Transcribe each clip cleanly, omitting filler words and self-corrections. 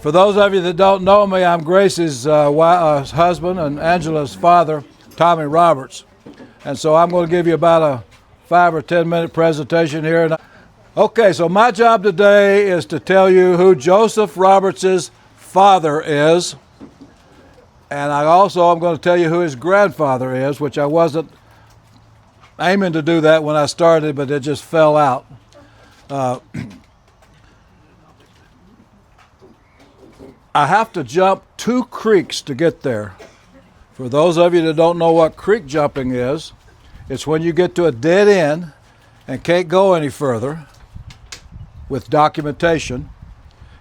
For those of you that don't know me, I'm Grace's husband and Angela's father, Tommy Roberts. And so I'm going to give you about a 5 or 10 minute presentation here. Okay, so my job today is to tell you who Joseph Roberts' father is. And I'm going to tell you who his grandfather is, which I wasn't aiming to do that when I started, but it just fell out. I have to jump 2 creeks to get there. For those of you that don't know what creek jumping is, it's when you get to a dead end and can't go any further with documentation,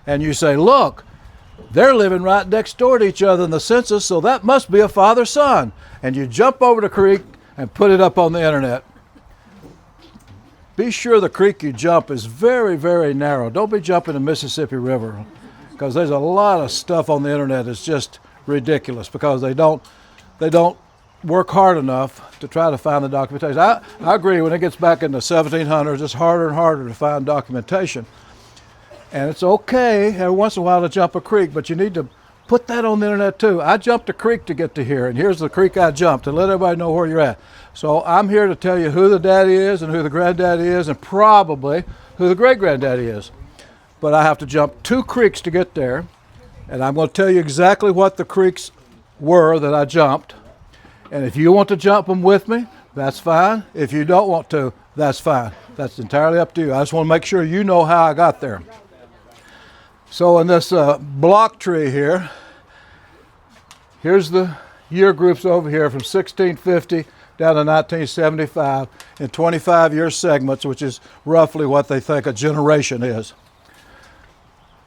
and you say, look, they're living right next door to each other in the census, so that must be a father-son. And you jump over the creek and put it up on the internet. Be sure the creek you jump is very, very narrow. Don't be jumping the Mississippi River, because there's a lot of stuff on the internet that's just ridiculous because they don't work hard enough to try to find the documentation. I agree, when it gets back in the 1700s, it's harder and harder to find documentation. And it's okay every once in a while to jump a creek, but you need to put that on the internet too. I jumped a creek to get to here, and here's the creek I jumped, and let everybody know where you're at. So I'm here to tell you who the daddy is and who the granddaddy is and probably who the great-granddaddy is. But I have to jump 2 creeks to get there, and I'm going to tell you exactly what the creeks were that I jumped. And if you want to jump them with me, that's fine. If you don't want to, that's fine. That's entirely up to you. I just want to make sure you know how I got there. So in this block tree here, here's the year groups over here from 1650 down to 1975 in 25-year segments, which is roughly what they think a generation is.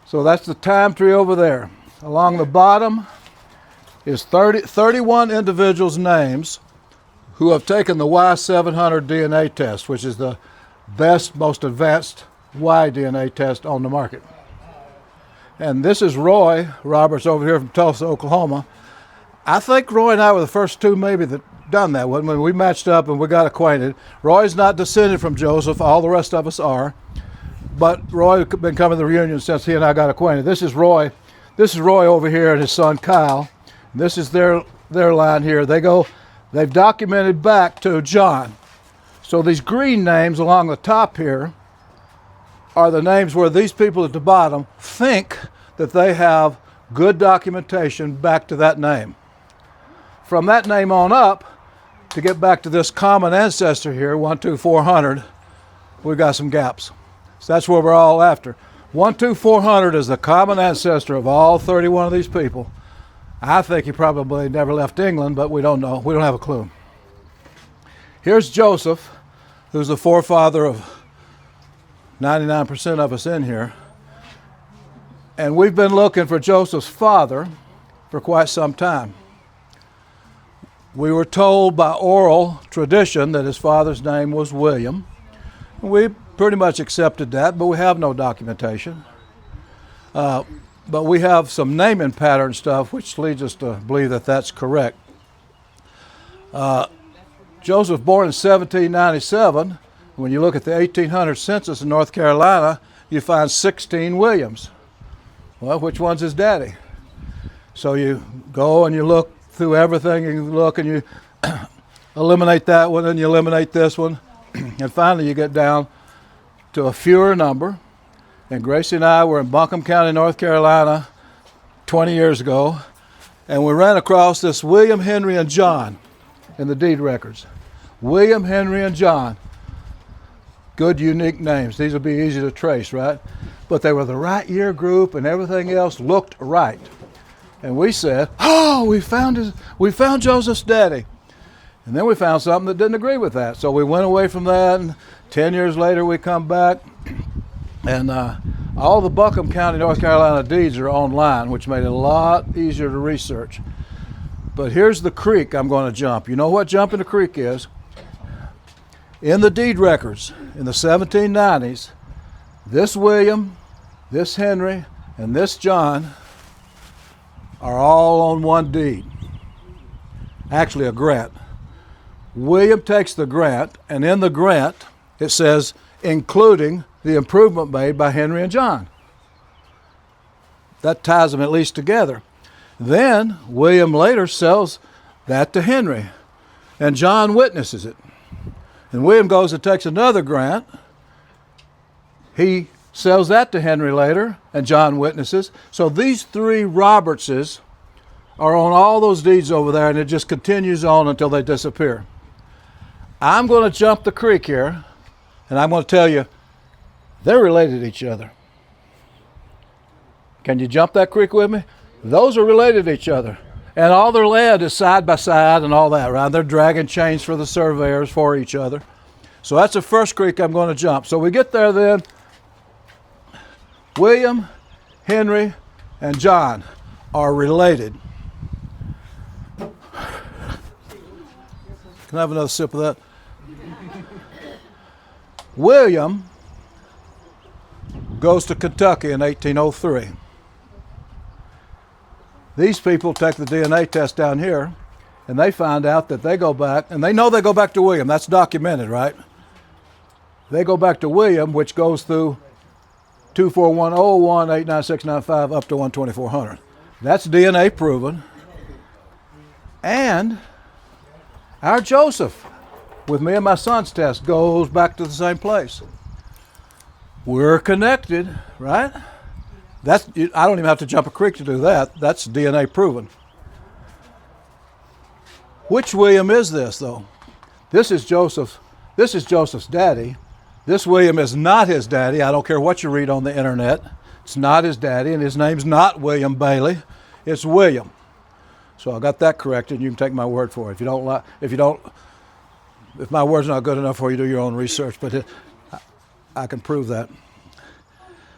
So that's the time tree over there. Along the bottom is 31 individuals' names who have taken the Y700 DNA test, which is the best, most advanced Y DNA test on the market. And this is Roy Roberts over here from Tulsa, Oklahoma. I think Roy and I were the first 2 maybe that done that when we matched up and we got acquainted. Roy's not descended from Joseph, all the rest of us are. But Roy has been coming to the reunion since he and I got acquainted. This is Roy over here and his son Kyle. This is their line here. They've documented back to John. So these green names along the top here are the names where these people at the bottom think that they have good documentation back to that name. From that name on up, to get back to this common ancestor here, 12400, we've got some gaps. So that's where we're all after. 12400 is the common ancestor of all 31 of these people. I think he probably never left England, but we don't know. We don't have a clue. Here's Joseph, who's the forefather of 99% of us in here. And we've been looking for Joseph's father for quite some time. We were told by oral tradition that his father's name was William. We pretty much accepted that, but we have no documentation. But we have some naming pattern stuff which leads us to believe that that's correct. Joseph born in 1797. When you look at the 1800 census in North Carolina, you find 16 Williams. Well, which one's his daddy? So you go and you look through everything, and you look and you eliminate that one and you eliminate this one, and finally you get down to a fewer number. And Gracie and I were in Putnam County, North Carolina 20 years ago, and we ran across this William, Henry, and John in the deed records. William, Henry, and John. Good, unique names. These will be easy to trace, right? But they were the right year group, and everything else looked right. And we said, oh, we found Joseph's daddy. And then we found something that didn't agree with that. So we went away from that, and 10 years later we come back, and all the Putnam County, North Carolina deeds are online, which made it a lot easier to research. But here's the creek I'm going to jump. You know what jumping the creek is? In the deed records in the 1790s, this William, this Henry, and this John are all on one deed. Actually, a grant. William takes the grant, and in the grant it says, including the improvement made by Henry and John. that ties them at least together. Then William later sells that to Henry, and John witnesses it. And William goes and takes another grant. He sells that to Henry later, and John witnesses. So these three Robertses are on all those deeds over there, and it just continues on until they disappear. I'm going to jump the creek here, and I'm going to tell you, they're related to each other. Can you jump that creek with me? Those are related to each other. And all their land is side by side and all that, right? They're dragging chains for the surveyors for each other. So that's the first creek I'm going to jump. So we get there then. William, Henry, and John are related. Can I have another sip of that? William goes to Kentucky in 1803. These people take the DNA test down here, and they find out that they go back, and they know they go back to William. That's documented, right? They go back to William, which goes through 24101, 89695 up to 12400. That's DNA proven. And our Joseph, with me and my son's test, goes back to the same place. We're connected, right? I don't even have to jump a creek to do that. That's DNA proven. Which William is this, though? This is Joseph's daddy. This William is not his daddy. I don't care what you read on the internet. It's not his daddy, and his name's not William Bailey. It's William. So I got that corrected. You can take my word for it. If my word's not good enough for you, do your own research. But I can prove that.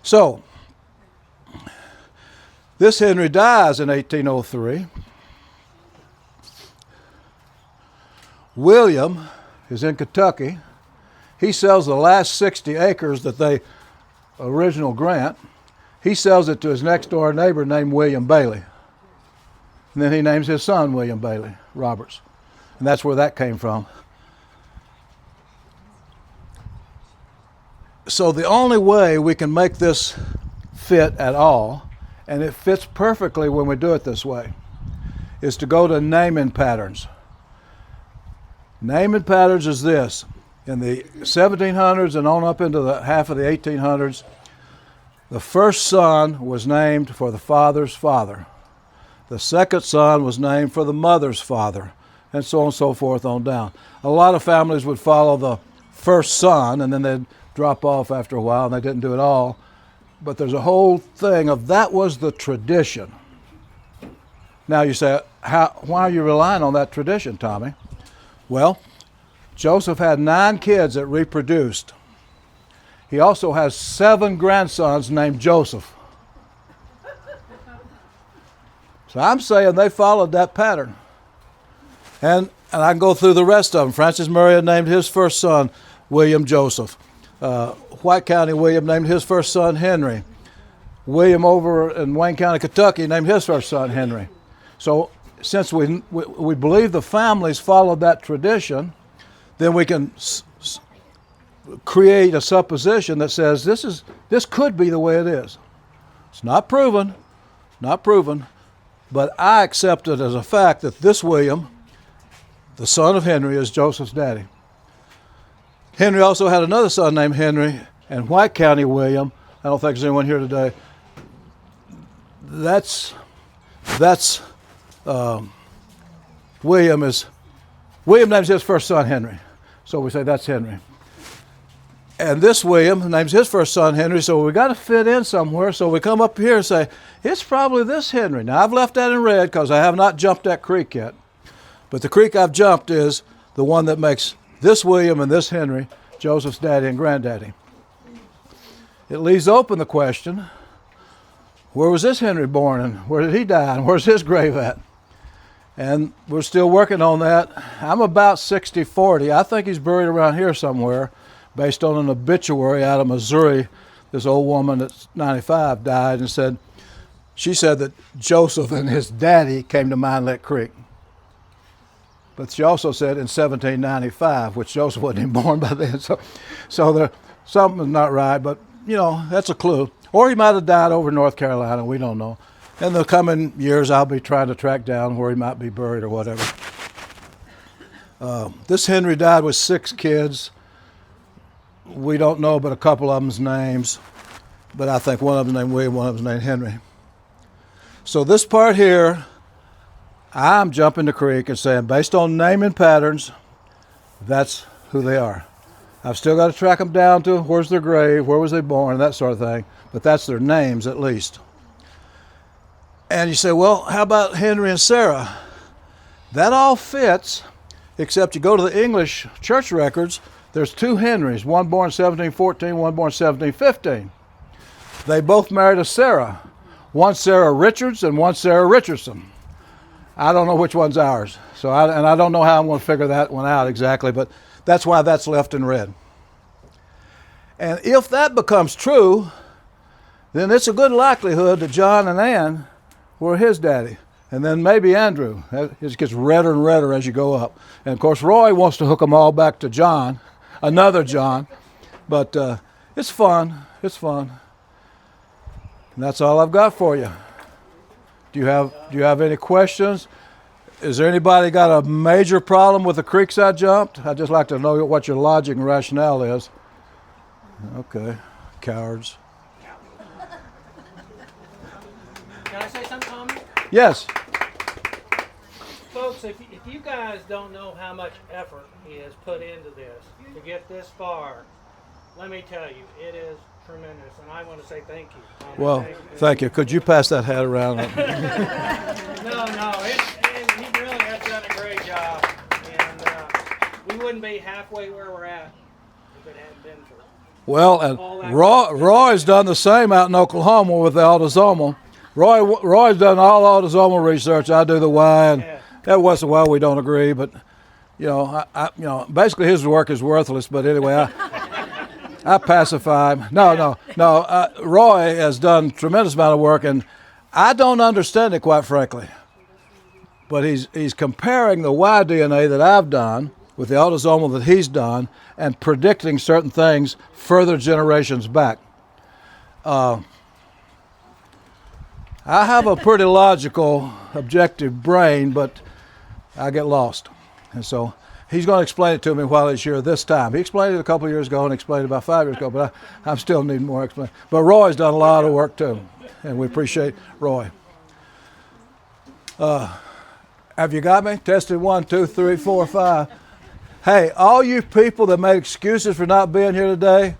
So this Henry dies in 1803. William is in Kentucky. He sells the last 60 acres that they original grant. He sells it to his next door neighbor named William Bailey. And then he names his son William Bailey Roberts. And that's where that came from. So the only way we can make this fit at all, and it fits perfectly when we do it this way, is to go to naming patterns. Naming patterns is this. In the 1700s and on up into the half of the 1800s, the first son was named for the father's father. The second son was named for the mother's father, and so on and so forth on down. A lot of families would follow the first son, and then they'd drop off after a while, and they didn't do it all. But there's a whole thing of that was the tradition. Now you say, why are you relying on that tradition, Tommy? Well, Joseph had 9 kids that reproduced. He also has 7 grandsons named Joseph. So I'm saying they followed that pattern. And I can go through the rest of them. Francis Murray named his first son William Joseph. White County William named his first son Henry. William over in Wayne County, Kentucky named his first son Henry. So since we believe the families followed that tradition, then we can create a supposition that says this could be the way it is. It's not proven, but I accept it as a fact that this William, the son of Henry, is Joseph's daddy. Henry also had another son named Henry, and White County William, I don't think there's anyone here today, William names his first son Henry. So we say that's Henry. And this William names his first son Henry, so we got to fit in somewhere. So we come up here and say, it's probably this Henry. Now I've left that in red because I have not jumped that creek yet. But the creek I've jumped is the one that makes this William and this Henry Joseph's daddy and granddaddy. It leaves open the question, where was this Henry born and where did he die and where's his grave at? And we're still working on that. I'm about 60-40. I think he's buried around here somewhere based on an obituary out of Missouri. This old woman that's 95 died and she said that Joseph and his daddy came to Minelet Creek. But she also said in 1795, which Joseph wasn't even born by then. So there, something's not right, but that's a clue. Or he might have died over in North Carolina. We don't know. In the coming years, I'll be trying to track down where he might be buried or whatever. This Henry died with 6 kids. We don't know but a couple of them's names, but I think one of them's named William, one of them's named Henry. So this part here, I'm jumping the creek and saying, based on naming patterns, that's who they are. I've still got to track them down to where's their grave, where was they born, that sort of thing, but that's their names at least. And you say, well, how about Henry and Sarah? That all fits, except you go to the English church records, there's 2 Henrys, one born 1714, one born 1715. They both married a Sarah. One Sarah Richards and one Sarah Richardson. I don't know which one's ours. I don't know how I'm going to figure that one out exactly, but that's why that's left in red. And if that becomes true, then it's a good likelihood that John and Ann were his daddy. And then maybe Andrew. It just gets redder and redder as you go up. And of course, Roy wants to hook them all back to John, another John. But it's fun. It's fun. And that's all I've got for you. Do you have any questions? Is there anybody got a major problem with the creeks I jumped? I'd just like to know what your logic and rationale is. Okay, cowards. Can I say something, Tommy? Yes. Folks, if you guys don't know how much effort he has put into this to get this far, let me tell you, it is tremendous, and I want to say thank you, Tommy. Well, thank you. Could you pass that hat around? No, he really has done a great job, and we wouldn't be halfway where we're at if it hadn't been for Well, and Roy's done the same out in Oklahoma with the autosomal. Roy's done all autosomal research. I do the Y, and every once in a while we don't agree, but basically his work is worthless. But anyway, I pacify him. No. Roy has done a tremendous amount of work, and I don't understand it, quite frankly. But he's comparing the Y DNA that I've done with the autosomal that he's done and predicting certain things further generations back. I have a pretty logical, objective brain, but I get lost. And so he's going to explain it to me while he's here this time. He explained it a couple of years ago and explained it about 5 years ago, but I'm still needing more explanation. But Roy's done a lot of work too, and we appreciate Roy. Have you got me? Tested 1, 2, 3, 4, 5. Hey, all you people that made excuses for not being here today,